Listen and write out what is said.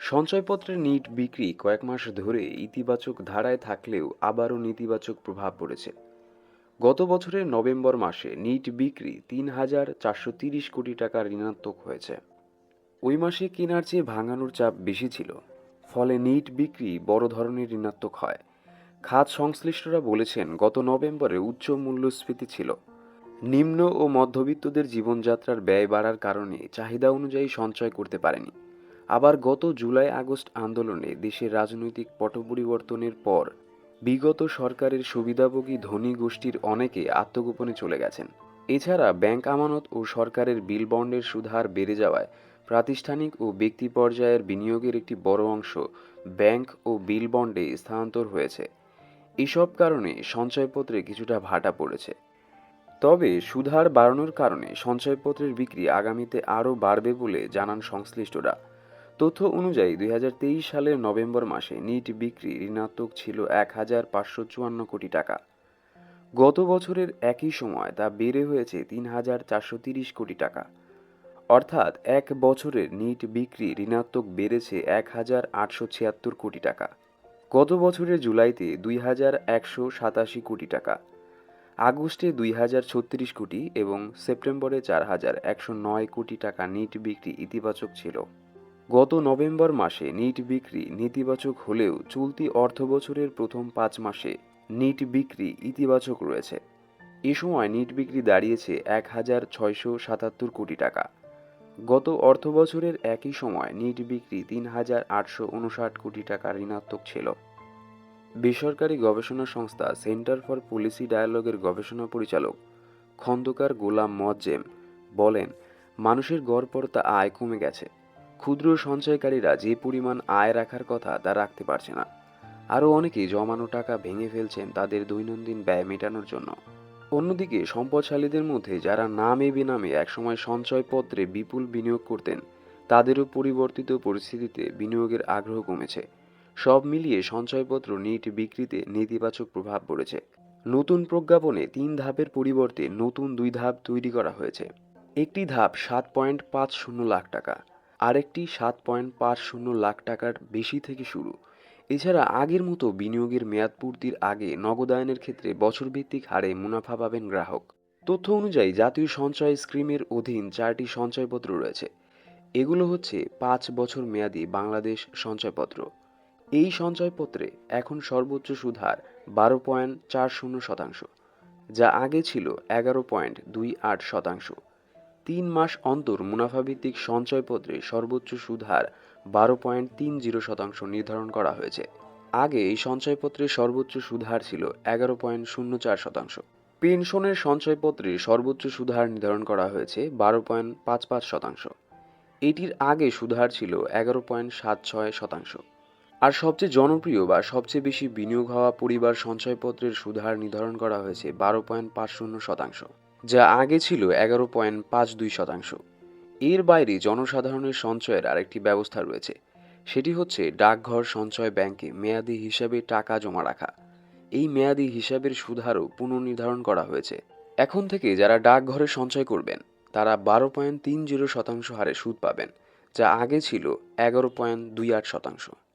সঞ্চয়পত্রের NEET বিক্রি কয়েক মাস ধরে ইতিবাচক ধারায় থাকলেও আবারও নেতিবাচক প্রভাব পড়েছে। গত বছরের নভেম্বর মাসে নিট বিক্রি ৩,৪৩০ কোটি টাকা ঋণাত্মক হয়েছে। ওই মাসে কেনার চেয়ে ভাঙানোর চাপ বেশি ছিল, ফলে নিট বিক্রি বড় ধরনের ঋণাত্মক হয়। খাত সংশ্লিষ্টরা বলেছেন, গত নভেম্বরে উচ্চ মূল্যস্ফীতি ছিল, নিম্ন ও মধ্যবিত্তদের জীবনযাত্রার ব্যয় বাড়ার কারণে চাহিদা অনুযায়ী সঞ্চয় করতে পারেনি। আবার গত জুলাই আগস্ট আন্দোলনে দেশের রাজনৈতিক পট পরিবর্তনের পর বিগত সরকারের সুবিধাভোগী ধনী গোষ্ঠীর অনেকে আত্মগোপনে চলে গেছেন। এছাড়া ব্যাংক আমানত ও সরকারের বিল বন্ডের সুদহার বেড়ে যাওয়ায় প্রাতিষ্ঠানিক ও ব্যক্তি পর্যায়ের বিনিয়োগের একটি বড় অংশ ব্যাংক ও বিল বন্ডে স্থানান্তর হয়েছে। এসব কারণে সঞ্চয়পত্রে কিছুটা ভাটা পড়েছে। তবে সুদহার বাড়ানোর কারণে সঞ্চয়পত্রের বিক্রি আগামীতে আরও বাড়বে বলে জানান সংশ্লিষ্টরা। তথ্য অনুযায়ী ২০২৩ সালের নভেম্বর মাসে নিট বিক্রি ঋণাত্মক ছিল ১,৫৫৪ কোটি টাকা। গত বছরের একই সময় তা বেড়ে হয়েছে ৩,৪৩০ কোটি টাকা। অর্থাৎ এক বছরের নিট বিক্রি ঋণাত্মক বেড়েছে ১,৮৭৬ কোটি টাকা। গত বছরের জুলাইতে ২,১৮৭ কোটি টাকা, আগস্টে ২,০৩৬ কোটি এবং সেপ্টেম্বরে ৪,১০৯ কোটি টাকা নিট বিক্রি ইতিবাচক ছিল। গত নভেম্বর মাসে নিট বিক্রি নেতিবাচক হলেও চলতি অর্থবছরের প্রথম ৫ মাসে নিট বিক্রি ইতিবাচক রয়েছে। এ সময় নিট বিক্রি দাঁড়িয়েছে ১,৬৭৭ কোটি টাকা। গত অর্থবছরের একই সময় নিট বিক্রি ৩,৮৫৯ কোটি টাকা ঋণাত্মক ছিল। বেসরকারি গবেষণা সংস্থা সেন্টার ফর পলিসি ডায়ালগের গবেষণা পরিচালক খন্দকার গোলাম মোয়াজ্জেম বলেন, মানুষের গড়পড়তা আয় কমে গেছে। ক্ষুদ্র সঞ্চয়কারীরা যে পরিমাণ আয় রাখার কথা তা রাখতে পারছে না। আরও অনেকে জমানো টাকা ভেঙে ফেলছেন তাদের দৈনন্দিন ব্যয় মেটানোর জন্য। অন্যদিকে সম্পদশালীদের মধ্যে যারা নামে বেনামে একসময় সঞ্চয়পত্রে বিপুল বিনিয়োগ করতেন, তাদেরও পরিবর্তিত পরিস্থিতিতে বিনিয়োগের আগ্রহ কমেছে। সব মিলিয়ে সঞ্চয়পত্র নিট বিক্রিতে নেতিবাচক প্রভাব পড়েছে। নতুন প্রজ্ঞাপনে ৩ ধাপের পরিবর্তে নতুন ২ ধাপ তৈরি করা হয়েছে। একটি ধাপ ৭.৫০ লাখ টাকা, আরেকটি ৭.৫০ লাখ টাকার বেশি থেকে শুরু। এছাড়া আগের মতো বিনিয়োগের মেয়াদ পূর্তির আগে নগদায়নের ক্ষেত্রে বছরভিত্তিক হারে মুনাফা পাবেন গ্রাহক। তথ্য অনুযায়ী জাতীয় সঞ্চয় স্কিমের অধীন ৪টি সঞ্চয়পত্র রয়েছে। এগুলো হচ্ছে ৫ বছর মেয়াদী বাংলাদেশ সঞ্চয়পত্র। এই সঞ্চয়পত্রে এখন সর্বোচ্চ সুদহার ১২.৪০%, যা আগে ছিল ১১.২৮%। ৩ মাস অন্তর মুনাফাভিত্তিক সঞ্চয়পত্রে সর্বোচ্চ সুদহার ১২.৩০% নির্ধারণ করা হয়েছে। আগে এই সঞ্চয়পত্রের সর্বোচ্চ সুদহার ছিল ১১.০৪%। পেনশনের সঞ্চয়পত্রে সর্বোচ্চ সুদহার নির্ধারণ করা হয়েছে ১২.৫৫%। এটির আগে সুদহার ছিল ১১.৭৬%। আর সবচেয়ে জনপ্রিয় বা সবচেয়ে বেশি বিনিয়োগ হওয়া পরিবার সঞ্চয়পত্রের সুদহার নির্ধারণ করা হয়েছে ১২.৫০%, যা আগে ছিল ১১.৫২%। এর বাইরে জনসাধারণের সঞ্চয়ের আরেকটি ব্যবস্থা রয়েছে, সেটি হচ্ছে ডাকঘর সঞ্চয় ব্যাংকে মেয়াদি হিসাবে টাকা জমা রাখা। এই মেয়াদি হিসাবের সুদহারও পুনর্নির্ধারণ করা হয়েছে। এখন থেকে যারা ডাকঘরে সঞ্চয় করবেন তারা ১২.৩০% হারে সুদ পাবেন, যা আগে ছিল ১১.২৮%।